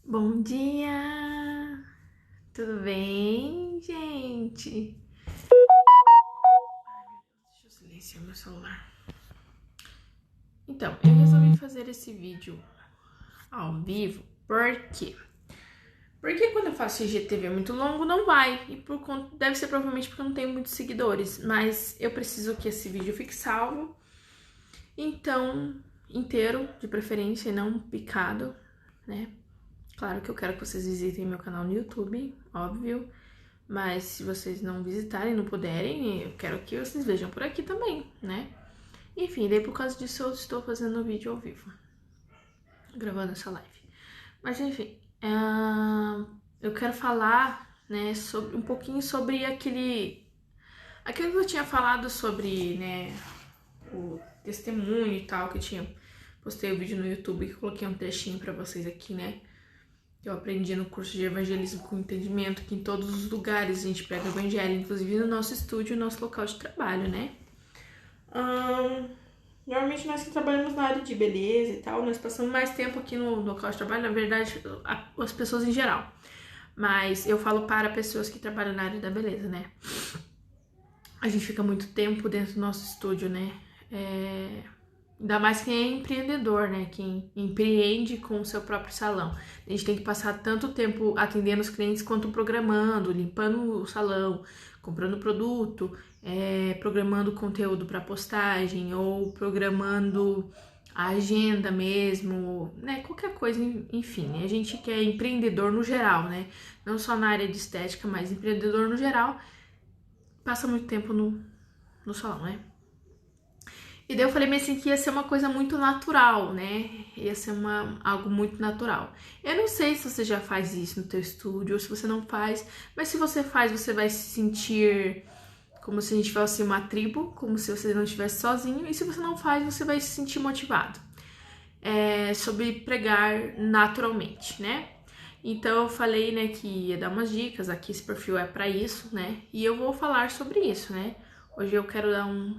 Bom dia! Tudo bem, gente? Deixa eu silenciar meu celular. Então, eu resolvi fazer esse vídeo ao vivo, por quê? Porque quando eu faço IGTV muito longo, não vai. E por conta, deve ser provavelmente porque eu não tenho muitos seguidores. Mas eu preciso que esse vídeo fique salvo. Então, inteiro, de preferência, e não picado, né? Claro que eu quero que vocês visitem meu canal no YouTube, óbvio. Mas se vocês não visitarem, não puderem, eu quero que vocês vejam por aqui também, né? Enfim, daí por causa disso eu estou fazendo o vídeo ao vivo. Gravando essa live. Mas enfim, eu quero falar, né, um pouquinho sobre aquilo que eu tinha falado sobre, né, o testemunho e tal, que eu tinha postei o vídeo no YouTube, que eu coloquei um trechinho pra vocês aqui, né? Eu aprendi no curso de evangelismo com entendimento que em todos os lugares a gente prega o evangelho, inclusive no nosso estúdio, no nosso local de trabalho, né? Normalmente nós que trabalhamos na área de beleza e tal, nós passamos mais tempo aqui no local de trabalho, na verdade, as pessoas em geral. Mas eu falo para pessoas que trabalham na área da beleza, né? A gente fica muito tempo dentro do nosso estúdio, né? Ainda mais quem é empreendedor, né? Quem empreende com o seu próprio salão. A gente tem que passar tanto tempo atendendo os clientes quanto programando, limpando o salão, comprando produto, programando conteúdo para postagem ou programando a agenda mesmo, né? Qualquer coisa, enfim. A gente que é empreendedor no geral, né? Não só na área de estética, mas empreendedor no geral, passa muito tempo no salão, né? E daí eu falei assim que ia ser uma coisa muito natural, né? Ia ser algo muito natural. Eu não sei se você já faz isso no teu estúdio ou se você não faz, mas se você faz, você vai se sentir como se a gente fosse uma tribo, como se você não estivesse sozinho. E se você não faz, você vai se sentir motivado. Sobre pregar naturalmente, né? Então eu falei, né, que ia dar umas dicas, aqui esse perfil é para isso, né? E eu vou falar sobre isso, né? Hoje eu quero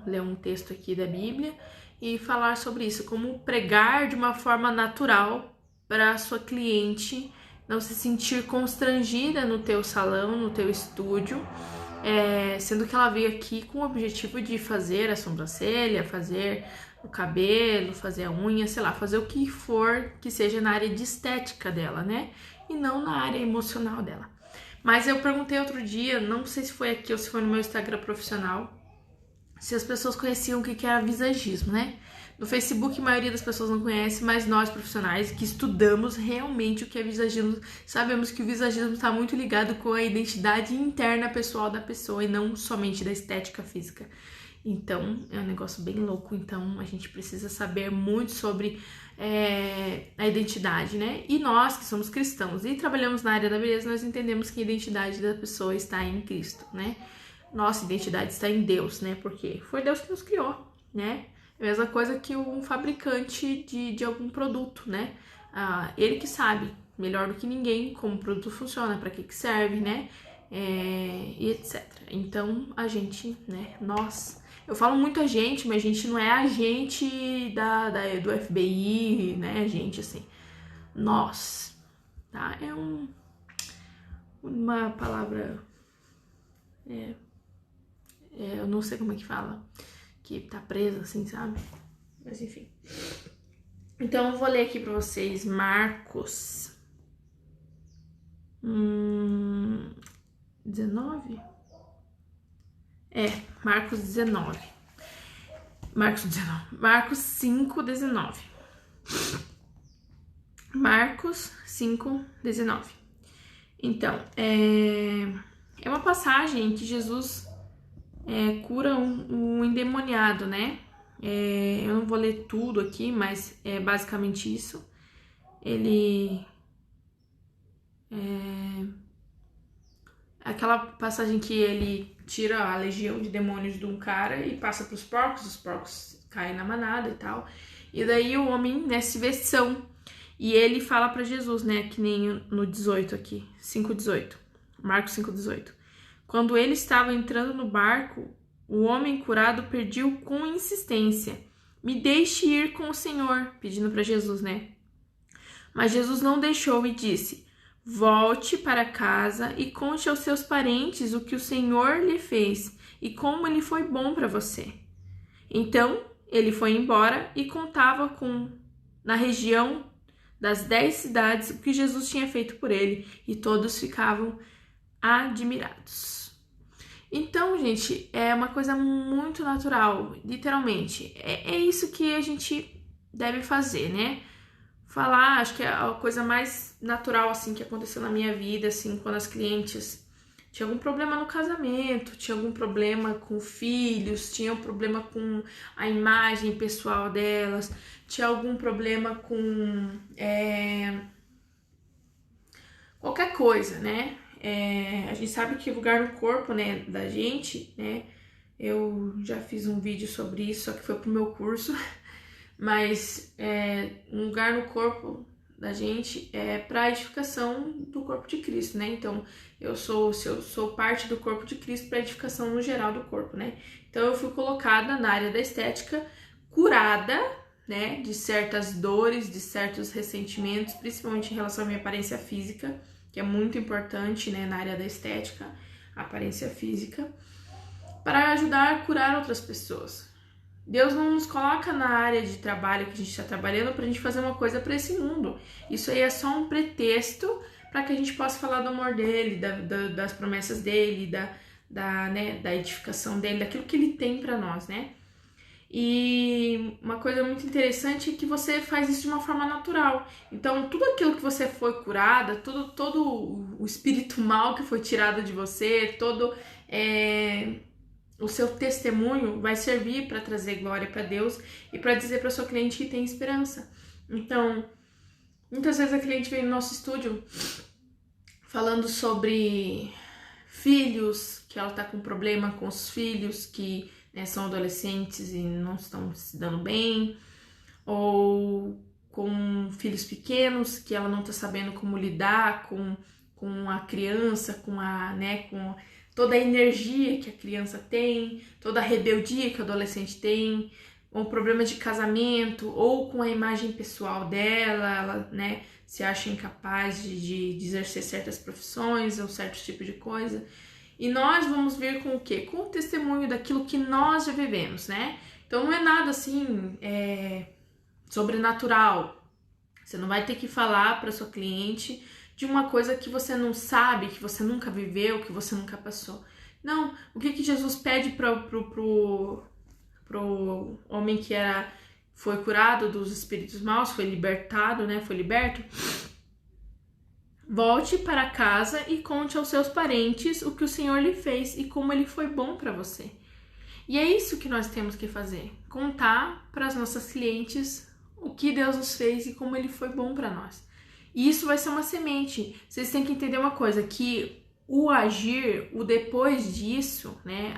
ler um texto aqui da Bíblia e falar sobre isso, como pregar de uma forma natural para a sua cliente não se sentir constrangida no teu salão, no teu estúdio, sendo que ela veio aqui com o objetivo de fazer a sobrancelha, fazer o cabelo, fazer a unha, sei lá, fazer o que for que seja na área de estética dela, né? E não na área emocional dela. Mas eu perguntei outro dia, não sei se foi aqui ou se foi no meu Instagram profissional, se as pessoas conheciam o que era visagismo, né? No Facebook a maioria das pessoas não conhece, mas nós profissionais que estudamos realmente o que é visagismo, sabemos que o visagismo está muito ligado com a identidade interna pessoal da pessoa e não somente da estética física. Então, é um negócio bem louco, então a gente precisa saber muito sobre a identidade, né? E nós que somos cristãos e trabalhamos na área da beleza, nós entendemos que a identidade da pessoa está em Cristo, né? Nossa identidade está em Deus, né? Porque foi Deus que nos criou, né? É a mesma coisa que um fabricante de algum produto, né? Ele que sabe, melhor do que ninguém, como o produto funciona, para que serve, né? E etc. Então, a gente, né? Nós... Eu falo muito a gente, mas a gente não é agente do FBI, né? A gente, assim... Nós, tá? É uma palavra... eu não sei como é que fala, que tá presa assim, sabe? Mas enfim. Então eu vou ler aqui pra vocês Marcos 19? Marcos 19. Marcos 5, 19. Marcos 5, 19. Então, é uma passagem em que Jesus cura um endemoniado, né? Eu não vou ler tudo aqui, mas é basicamente isso. Aquela passagem que ele tira a legião de demônios de um cara e passa pros porcos, os porcos caem na manada e tal. E daí o homem, né, se vê são. E ele fala pra Jesus, né, que nem no 18 aqui, 5:18. Marcos 5:18. Quando ele estava entrando no barco, o homem curado pediu com insistência: me deixe ir com o Senhor, pedindo para Jesus, né? Mas Jesus não deixou e disse: volte para casa e conte aos seus parentes o que o Senhor lhe fez e como ele foi bom para você. Então ele foi embora e contava na região das 10 cidades o que Jesus tinha feito por ele, e todos ficavam admirados. Então, gente, é uma coisa muito natural, literalmente. É isso que a gente deve fazer, né? Falar, acho que é a coisa mais natural, assim, que aconteceu na minha vida, assim, quando as clientes tinham algum problema no casamento, tinha algum problema com filhos, tinha um problema com a imagem pessoal delas, tinha algum problema com qualquer coisa, né? A gente sabe que lugar no corpo, né, da gente, né? Eu já fiz um vídeo sobre isso, só que foi pro meu curso, mas um lugar no corpo da gente é para edificação do corpo de Cristo, né? Então, eu sou parte do corpo de Cristo para edificação no geral do corpo, né? Então, eu fui colocada na área da estética, curada, né, de certas dores, de certos ressentimentos, principalmente em relação à minha aparência física, que é muito importante, né, na área da estética, a aparência física, para ajudar a curar outras pessoas. Deus não nos coloca na área de trabalho que a gente está trabalhando para a gente fazer uma coisa para esse mundo. Isso aí é só um pretexto para que a gente possa falar do amor dele, das promessas dele, da edificação dele, daquilo que ele tem para nós, né? E uma coisa muito interessante é que você faz isso de uma forma natural. Então, tudo aquilo que você foi curada, todo o espírito mal que foi tirado de você, todo o seu testemunho vai servir para trazer glória para Deus e para dizer para sua cliente que tem esperança. Então, muitas vezes a cliente vem no nosso estúdio falando sobre filhos, que ela está com problema com os filhos, que são adolescentes e não estão se dando bem, ou com filhos pequenos, que ela não está sabendo como lidar com a criança, com toda a energia que a criança tem, toda a rebeldia que o adolescente tem, ou problema de casamento, ou com a imagem pessoal dela, ela se acha incapaz de exercer certas profissões ou certos tipos de coisa. E nós vamos vir com o quê? Com o testemunho daquilo que nós já vivemos, né? Então não é nada assim sobrenatural. Você não vai ter que falar para sua cliente de uma coisa que você não sabe, que você nunca viveu, que você nunca passou. Não, o que Jesus pede pro homem que foi curado dos espíritos maus, foi libertado, né? Foi liberto. Volte para casa e conte aos seus parentes o que o Senhor lhe fez e como ele foi bom para você. E é isso que nós temos que fazer, contar para as nossas clientes o que Deus nos fez e como ele foi bom para nós. E isso vai ser uma semente. Vocês têm que entender uma coisa, que o agir, o depois disso, né,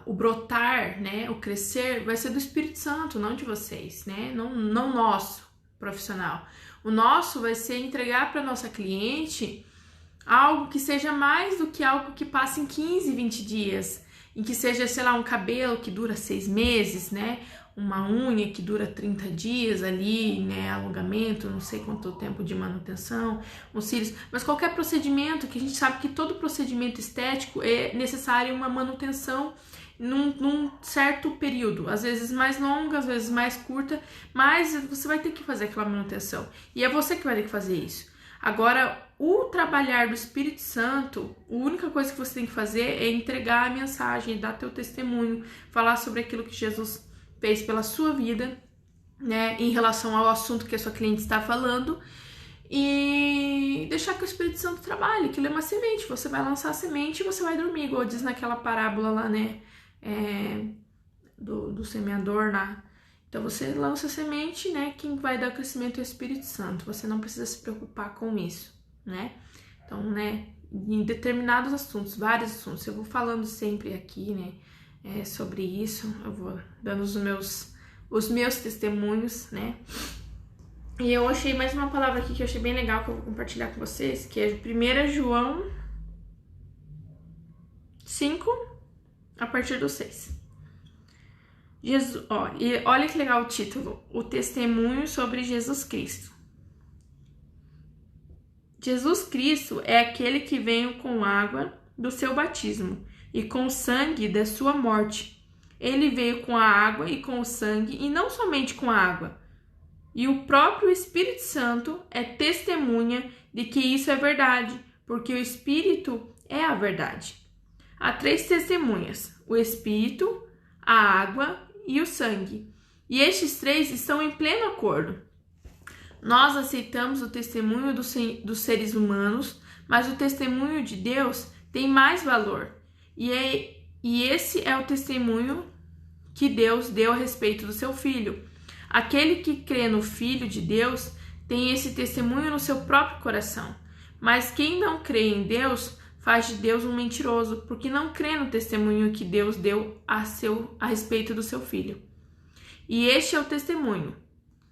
o brotar, né, o crescer, vai ser do Espírito Santo, não de vocês, né, não nosso profissional. O nosso vai ser entregar para nossa cliente algo que seja mais do que algo que passa em 15, 20 dias, em que seja, sei lá, um cabelo que dura 6 meses, né? Uma unha que dura 30 dias ali, né? Alongamento, não sei quanto tempo de manutenção, os cílios, mas qualquer procedimento, que a gente sabe que todo procedimento estético é necessário uma manutenção num certo período, às vezes mais longa, às vezes mais curta, mas você vai ter que fazer aquela manutenção, e é você que vai ter que fazer isso. Agora, o trabalhar do Espírito Santo, a única coisa que você tem que fazer é entregar a mensagem, dar teu testemunho, falar sobre aquilo que Jesus fez pela sua vida, né, em relação ao assunto que a sua cliente está falando, e deixar que o Espírito Santo trabalhe. Aquilo é uma semente, você vai lançar a semente e você vai dormir, igual diz naquela parábola lá, né, do semeador lá. Então você lança a semente, né? Quem vai dar crescimento é o Espírito Santo. Você não precisa se preocupar com isso, né? Então, né, em determinados assuntos, vários assuntos, eu vou falando sempre aqui, né, sobre isso. Eu vou dando os meus testemunhos, né? E eu achei mais uma palavra aqui que eu achei bem legal, que eu vou compartilhar com vocês, que é 1 João 5, a partir do 6. Jesus, e olha que legal o título, o testemunho sobre Jesus Cristo. Jesus Cristo é aquele que veio com água do seu batismo e com o sangue da sua morte. Ele veio com a água e com o sangue, e não somente com a água. E o próprio Espírito Santo é testemunha de que isso é verdade, porque o Espírito é a verdade. Há 3 testemunhas: o Espírito, a água e o sangue. E estes 3 estão em pleno acordo. Nós aceitamos o testemunho dos seres humanos, mas o testemunho de Deus tem mais valor. E esse é o testemunho que Deus deu a respeito do seu Filho. Aquele que crê no Filho de Deus tem esse testemunho no seu próprio coração. Mas quem não crê em Deus faz de Deus um mentiroso, porque não crê no testemunho que Deus deu a respeito do seu Filho. E este é o testemunho,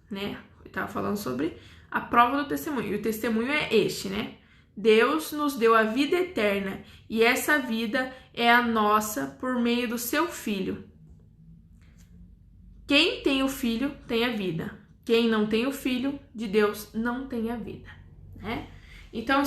né? Eu estava falando sobre a prova do testemunho. E o testemunho é este, né? Deus nos deu a vida eterna, e essa vida é a nossa por meio do seu Filho. Quem tem o Filho tem a vida. Quem não tem o Filho de Deus não tem a vida, né? Então,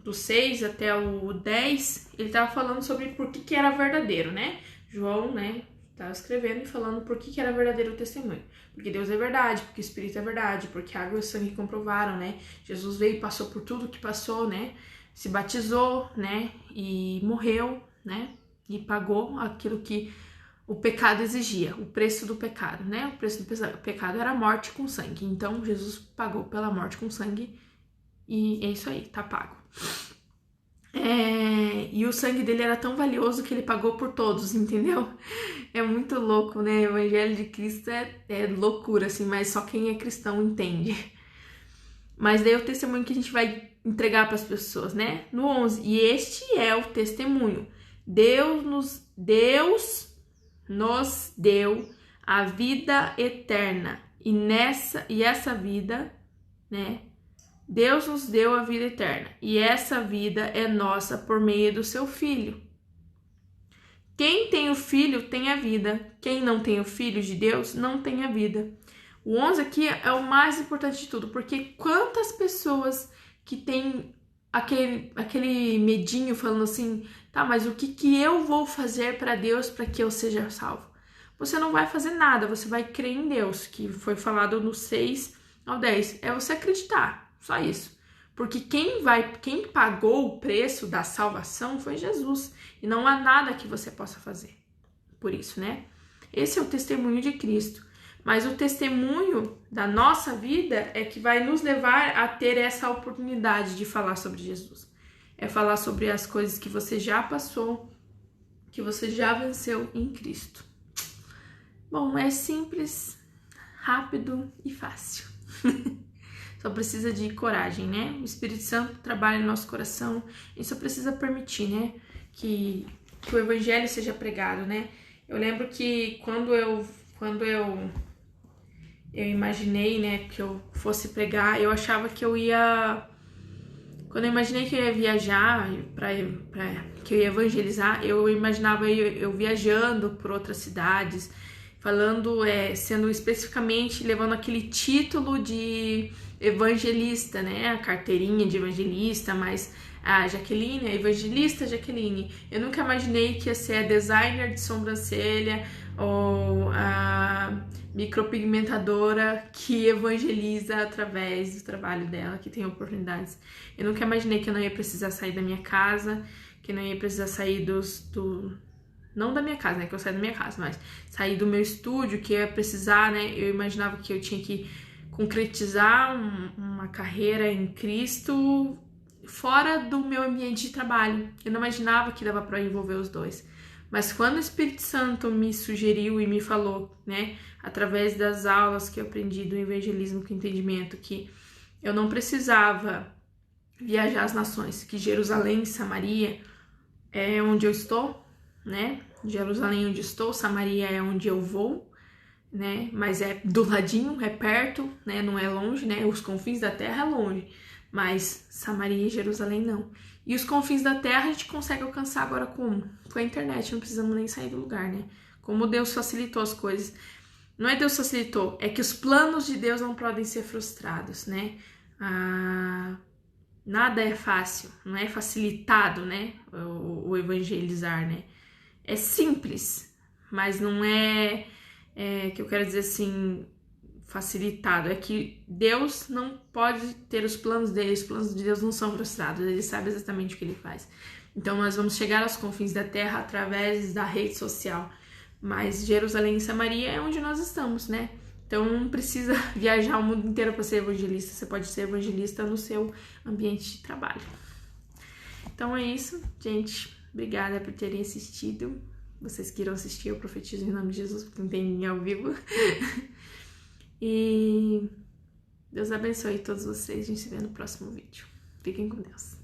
do 6 até o 10, ele estava falando sobre por que era verdadeiro, né? João, né, estava escrevendo e falando por que era verdadeiro o testemunho. Porque Deus é verdade, porque o Espírito é verdade, porque a água e o sangue comprovaram, né? Jesus veio e passou por tudo que passou, né? Se batizou, né? E morreu, né? E pagou aquilo que o pecado exigia, o preço do pecado, né? O preço do pecado era a morte com sangue. Então, Jesus pagou pela morte com sangue e é isso aí, tá pago. E o sangue dele era tão valioso que ele pagou por todos, entendeu? É muito louco, né? O Evangelho de Cristo é loucura, assim, mas só quem é cristão entende. Mas daí é o testemunho que a gente vai entregar para as pessoas, né? No 11, e este é o testemunho. Deus nos deu a vida eterna, e essa vida, né? Deus nos deu a vida eterna, e essa vida é nossa por meio do seu Filho. Quem tem o Filho tem a vida, quem não tem o Filho de Deus não tem a vida. O 11 aqui é o mais importante de tudo, porque quantas pessoas que têm aquele medinho falando assim, tá, mas o que eu vou fazer para Deus para que eu seja salvo? Você não vai fazer nada, você vai crer em Deus, que foi falado no 6 ao 10. É você acreditar, só isso. Porque quem pagou o preço da salvação foi Jesus. E não há nada que você possa fazer por isso, né? Esse é o testemunho de Cristo. Mas o testemunho da nossa vida é que vai nos levar a ter essa oportunidade de falar sobre Jesus. É falar sobre as coisas que você já passou, que você já venceu em Cristo. Bom, é simples, rápido e fácil. Só precisa de coragem, né? O Espírito Santo trabalha no nosso coração e só precisa permitir, né? Que o Evangelho seja pregado, né? Eu lembro que quando eu imaginei, né, que eu fosse pregar, eu achava que eu ia... Quando eu imaginei que eu ia viajar, que eu ia evangelizar, eu imaginava eu viajando por outras cidades, falando, sendo especificamente, levando aquele título de evangelista, né, a carteirinha de evangelista, mas a Jaqueline, a evangelista Jaqueline. Eu nunca imaginei que ia ser a designer de sobrancelha ou a micropigmentadora que evangeliza através do trabalho dela, que tem oportunidades. Eu nunca imaginei que eu não ia precisar sair da minha casa, que eu não ia precisar sair não da minha casa, né, que eu saí da minha casa, mas sair do meu estúdio, que eu ia precisar, né, eu imaginava que eu tinha que concretizar uma carreira em Cristo fora do meu ambiente de trabalho. Eu não imaginava que dava para envolver os dois. Mas quando o Espírito Santo me sugeriu e me falou, né, através das aulas que eu aprendi do evangelismo com entendimento, que eu não precisava viajar às nações, que Jerusalém e Samaria é onde eu estou, né? Jerusalém é onde estou, Samaria é onde eu vou, né? Mas é do ladinho, é perto, né? Não é longe, né? Os confins da terra é longe, mas Samaria e Jerusalém não. E os confins da terra a gente consegue alcançar agora como? Com a internet, não precisamos nem sair do lugar, né? Como Deus facilitou as coisas. Não é Deus facilitou, é que os planos de Deus não podem ser frustrados, né? Nada é fácil, não é facilitado, né? O evangelizar, né? É simples, mas não é, que eu quero dizer assim, facilitado. É que Deus não pode ter os planos dele, os planos de Deus não são frustrados, ele sabe exatamente o que ele faz. Então nós vamos chegar aos confins da terra através da rede social, mas Jerusalém e Samaria é onde nós estamos, né? Então não precisa viajar o mundo inteiro para ser evangelista, você pode ser evangelista no seu ambiente de trabalho. Então é isso, gente. Obrigada por terem assistido. Vocês que irão assistir, eu profetizo em nome de Jesus, porque não tem ninguém ao vivo. E Deus abençoe todos vocês. A gente se vê no próximo vídeo. Fiquem com Deus.